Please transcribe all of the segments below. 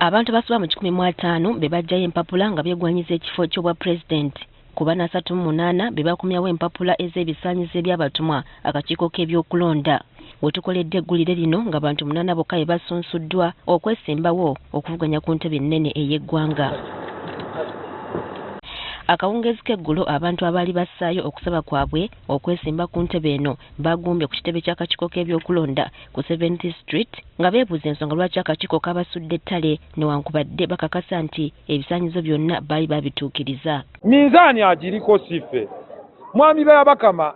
Abantu basoba mu 15 be bajjayo empapula nga beegwanyiza ekifo ky'obwa president. Ku bana 38 be bakumyawo empapula ez'ebisaanyizo eby'abatumwa akakiiko k'ebyokulonda. We tukoledde eggulire lino nga abantu 8 bokka be basunsuddwa okwesimbawo okuvuganya ku ntebe ennene ey'eggwanga. Akawungezi k'eggulo abantu abaali bassaayo okusaba kwabwe okwesimba ku ntebe eno bagumbye ku kitebe ky'akakiiko k'ebyokulonda ku 7th Street nga beebuuza ensonga lwaki akakiiko kabasudde ettale newankubadde bakakasa nti ebisaanyizo byonna baali babituukiriza. Minzaani agiriko siffe mwami Bakama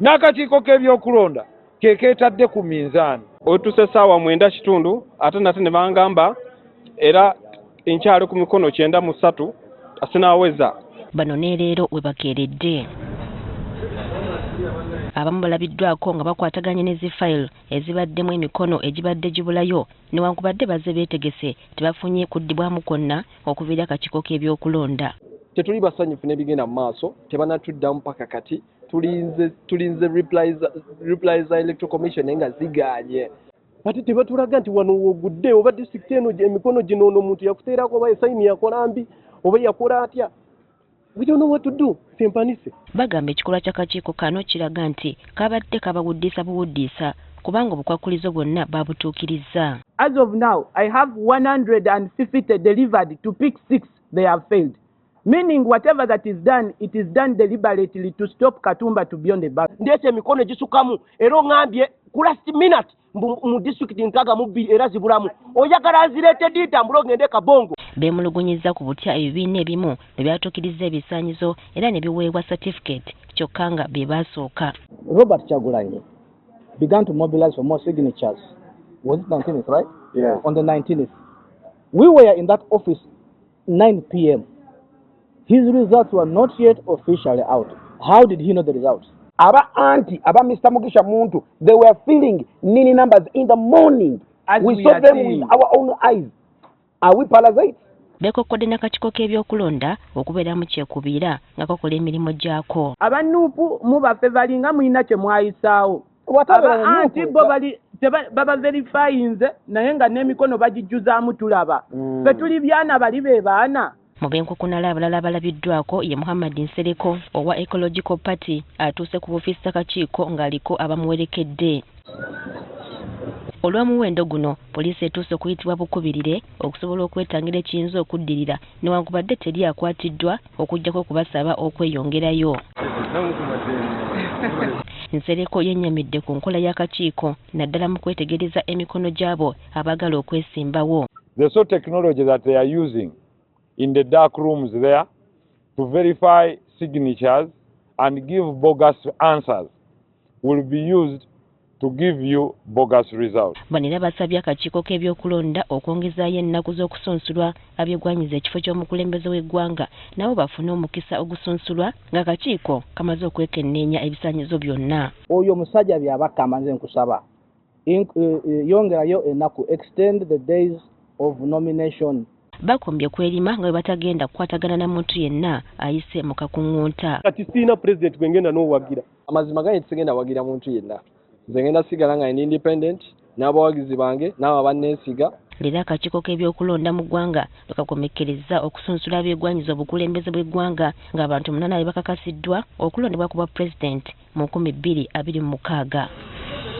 n'akakiiko k'ebyokulonda keetadde ku minzaani. Otuse ssaawa 9:00 ate nate ne bangamba era enkyali ku mikono 93 asinaaweza. Bano ne leero we bakeeredde. Abamu balabiddwako nga bakwataganye ne zifayiro ezibaddemu emikono egibadde gibulayo newankubadde bazze beetegese tebafunye kuddibwamu kwonna okuviira akakiiko k'ebyokulonda. Tetuli basanyufu n'ebigenda mu maaso tebanatuddamu paka kati tulinze replies za electoral commission nga zigaanye. Ate tebatulaga nti wano wogudde oba district eno emikono gino ono omuntu yakuteerako oba esayini yakola mbi oba yakola atya. We don't know what to do. Simpanise. Bagamba ekikolwa ky'akakiiko kano kiraga nti kabadde kabawuddisa buwuddisa kubanga obukwakulizo bwonna babutuukiriza. As of now, I have 150 delivered to pick 6 they have failed. Meaning whatever that is done, it is done deliberately to stop Katumba to be on the back. Ndese mikono gisukamu ero ngambye ku last minute mu district nkaga mu era zibulamu oyagala azirete ditambula ngende kabongo. Beemulugunyiza ku butya ebibiina ebimu ne byatuukiriza ebisaanyizo era ne biweebwa certificate kyokka nga be baasooka. Robert Kyagulanyi began to mobilize for more signatures. Was it 19th, right? Yeah. On the 19th. We were in that office 9 p.m. His results were not yet officially out. How did he know the results? Aba Mr. Mugisha Muntu, they were feeling nini numbers in the morning. As we saw them with our own eyes. Are we parasites? Beekokodde n'akakiiko k'ebyokulonda okubeera mu kyekubiira nga kakola emirimu gyako. Abanuupu mu baffe balinga mulina kye mwayisaawo. Anti bo baba verifyinze naye nga n'emikono bagijjuzaamu tulaba. Ffe tuli byana bali be baana. Mu b'enkukunala abalala balabiddwako ye Muhammad Nsereko owa Ecological Party atuuse ku ofiisi y'akakiiko ng'aliko abamuwerekedde. Olw'omuwendo guno poliisi etuuse okuyitibwa bukubirire okusobola okwetangira ekiyinza okuddirira newankubadde teri akwatiddwa okuggyako okubasaba okweyongerayo. Nsereko yennyamidde ku nkola y'akakiiko naddala mu kwetegereza emikono gy'abo abaagala okwesimbawo. The sort of technology that they are using in the dark rooms there to verify signatures and give bogus answers will be used to give you bogus results. Banira basabye akakiiko k'ebyokulonda okwongezaayo ennaku z'okusunsulwa abyegwanyiza ekifo ky'omukulembeze w'eggwanga nabo bafune omukisa ogusunsulwa ng'akakiiko kamaze okwekenneenya ebisaanyizo byonna. Oyo omusajja Bakama nze nkusaba yongerayo ennaku, extend the days of nomination. Bakombye kwerima nga bwe batagenda kukwatagana na muntu yenna ayise mu kakuŋŋunta. Kati siina president gwengenda n'owagira. Amazima ganye tusegenda wagira muntu yenna. Nze ngenda sigala nga independent n'abawagizi bange n'abo banneesiga. Leero akakiiko k'ebyokulonda mu ggwanga lukakomekkereza okusunsula abeegwanyiza obukulembeze bw'eggwanga ng'abantu 8 bakakasiddwa okulondebwa ku bwa president mu 2026.